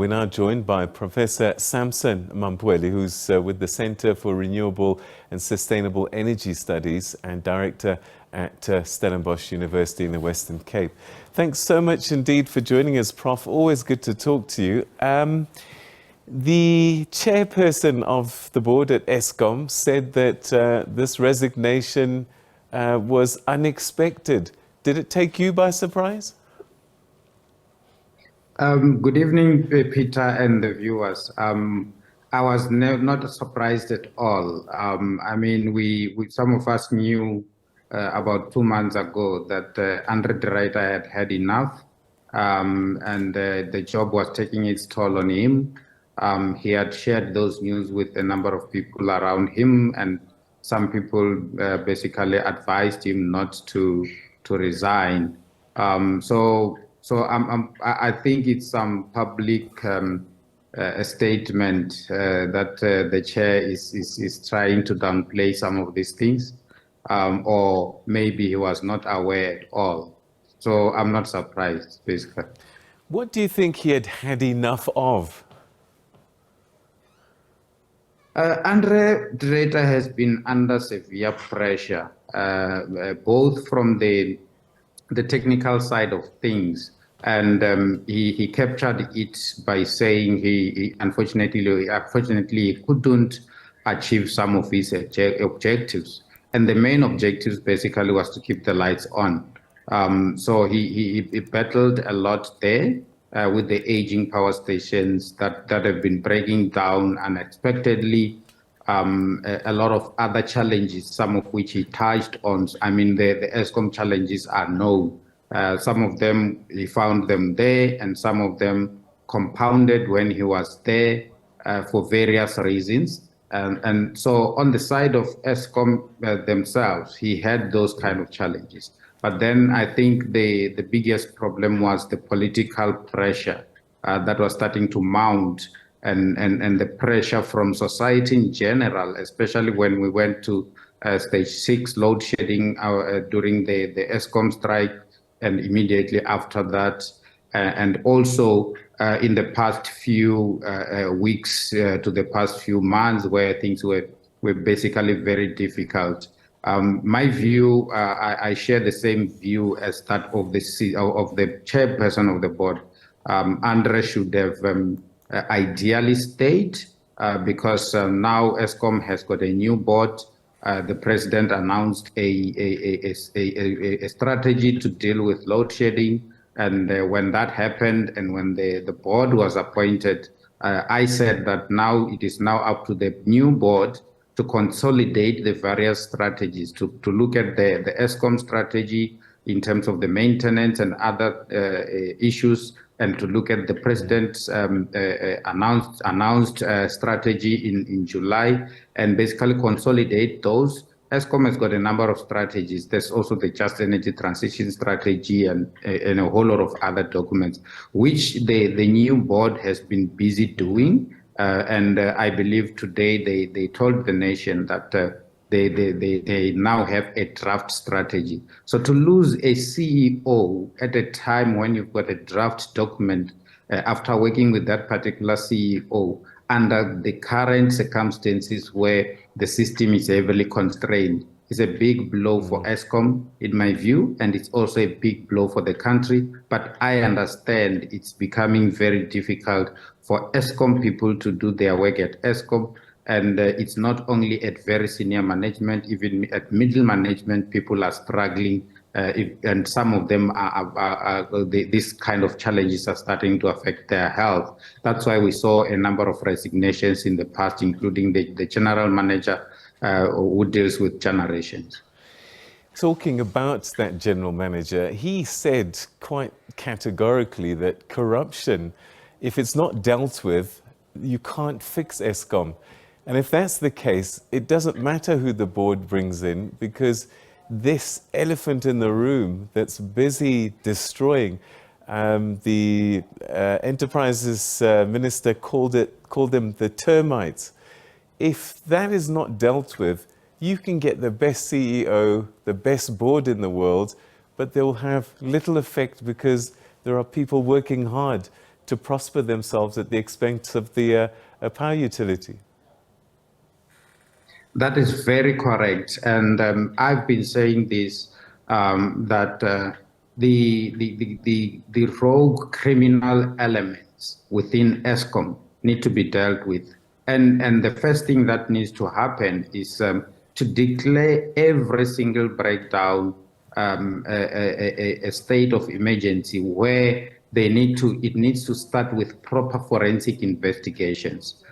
We're now joined by Professor Sampson Mamphweli, who's with the Center for Renewable and Sustainable Energy Studies and Director at Stellenbosch University in the Western Cape. Thanks so much indeed for joining us, Prof. Always good to talk to you. The chairperson of the board at Eskom said that this resignation was unexpected. Did it take you by surprise? Good evening, Peter and the viewers. I was not surprised at all. I mean, some of us knew about 2 months ago that Andre de Ruyter had had enough, and the job was taking its toll on him. He had shared those news with a number of people around him, and some people basically advised him not to resign. So I think it's some public statement that the chair is trying to downplay some of these things, or maybe he was not aware at all. So I'm not surprised, basically. What do you think he had had enough of? Andre de Ruyter has been under severe pressure, both from the technical side of things, and he captured it by saying he unfortunately couldn't achieve some of his objectives, and the main objectives basically was to keep the lights on. So he battled a lot there with the aging power stations that have been breaking down unexpectedly. A lot of other challenges, some of which he touched on. I mean, the Eskom challenges are known. Some of them, he found them there, and some of them compounded when he was there for various reasons. And so on the side of Eskom themselves, he had those kind of challenges. But then I think the biggest problem was the political pressure that was starting to mount, and the pressure from society in general, especially when we went to stage 6 load shedding during the Eskom strike, and immediately after that, and also in the past few weeks to the past few months, where things were basically very difficult. My view, I share the same view as that of the chairperson of the board. Andre should have ideally stayed, because now Eskom has got a new board. The president announced a strategy to deal with load shedding, and when that happened, and when the board was appointed, I said that now it is now up to the new board to consolidate the various strategies, to look at the Eskom strategy in terms of the maintenance and other issues, and to look at the president's announced strategy in July, and basically consolidate those. Eskom has got a number of strategies. There's also the Just Energy Transition Strategy and a whole lot of other documents, which the new board has been busy doing. And I believe today they told the nation that they now have a draft strategy. So to lose a CEO at a time when you've got a draft document after working with that particular CEO under the current circumstances where the system is heavily constrained is a big blow for Eskom, in my view, and it's also a big blow for the country. But I understand it's becoming very difficult for Eskom people to do their work at Eskom. And it's not only at very senior management, even at middle management, people are struggling, and some of them these kind of challenges are starting to affect their health. That's why we saw a number of resignations in the past, including the general manager who deals with generations. Talking about that general manager, he said quite categorically that corruption, if it's not dealt with, you can't fix Eskom. And if that's the case, it doesn't matter who the board brings in, because this elephant in the room that's busy destroying, the enterprises minister called them the termites. If that is not dealt with, you can get the best CEO, the best board in the world, but they will have little effect because there are people working hard to prosper themselves at the expense of the power utility. That is very correct. And I've been saying this, that the rogue criminal elements within Eskom need to be dealt with. And the first thing that needs to happen is to declare every single breakdown a state of emergency where it needs to start with proper forensic investigations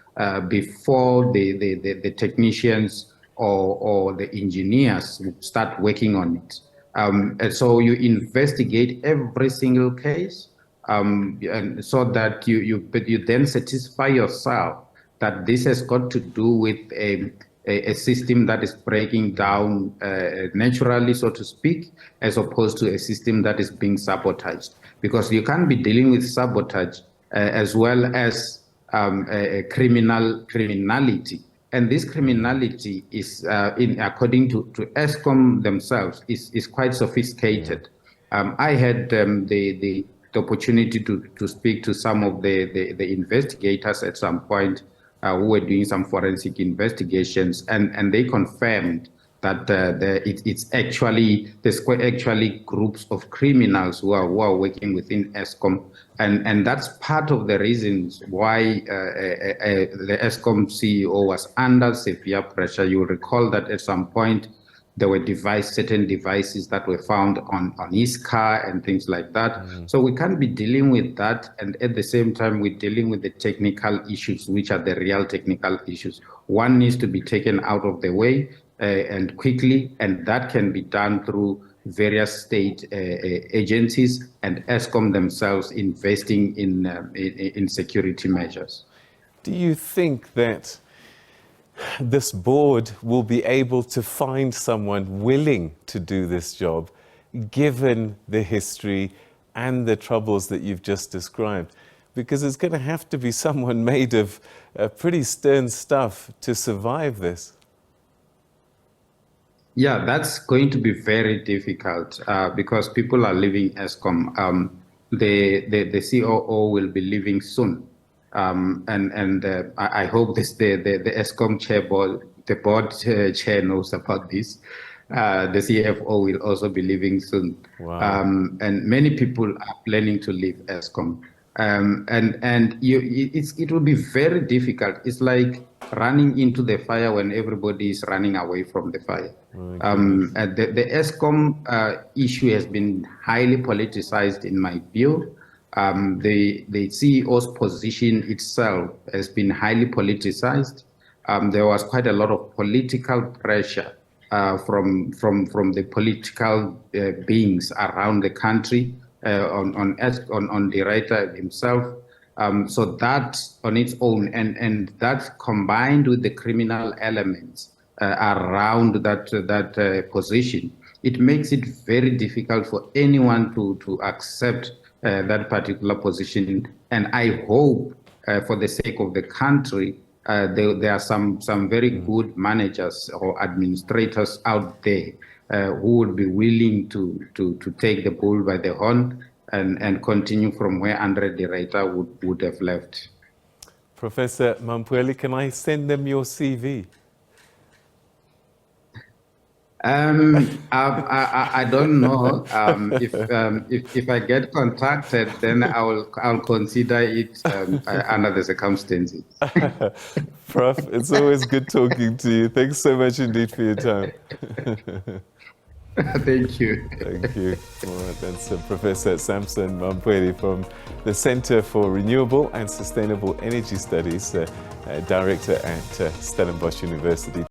before the technicians or the engineers start working on it. And so you investigate every single case, and so that you then satisfy yourself that this has got to do with a system that is breaking down naturally, so to speak, as opposed to a system that is being sabotaged. Because you can't be dealing with sabotage as well as criminality. And this criminality is, according to Eskom themselves, is quite sophisticated. I had the opportunity to speak to some of the investigators at some point who were doing some forensic investigations, and they confirmed that there's actually groups of criminals who are working within Eskom, and that's part of the reasons why the Eskom CEO was under severe pressure. You'll recall that at some point there were certain devices that were found on his car and things like that. So we can't be dealing with that, and at the same time we're dealing with the technical issues, which are the real technical issues. One needs to be taken out of the way and quickly, and that can be done through various state agencies and Eskom themselves investing in security measures. Do you think that this board will be able to find someone willing to do this job, given the history and the troubles that you've just described? Because it's going to have to be someone made of pretty stern stuff to survive this. Yeah, that's going to be very difficult because people are leaving Eskom. The COO will be leaving soon. I hope the Eskom the board chair knows about this. The CFO will also be leaving soon. Wow. And many people are planning to leave Eskom. It will be very difficult. It's like running into the fire when everybody is running away from the fire. The Eskom issue has been highly politicized, in my view. The CEO's position itself has been highly politicized. There was quite a lot of political pressure from the political beings around the country on the writer himself. So that on its own, and that combined with the criminal elements around that position, it makes it very difficult for anyone to accept that particular position. And I hope, for the sake of the country, there are some very good managers or administrators out there who would be willing to take the bull by the horn and continue from where Andre de Ruyter would have left. Professor Mamphweli, can I send them your CV? I don't know if I get contacted, then I'll consider it under the circumstances. Prof, it's always good talking to you. Thanks so much indeed for your time. Thank you. Thank you. All right, that's Professor Sampson Mamphweli from the Center for Renewable and Sustainable Energy Studies, Director at Stellenbosch University.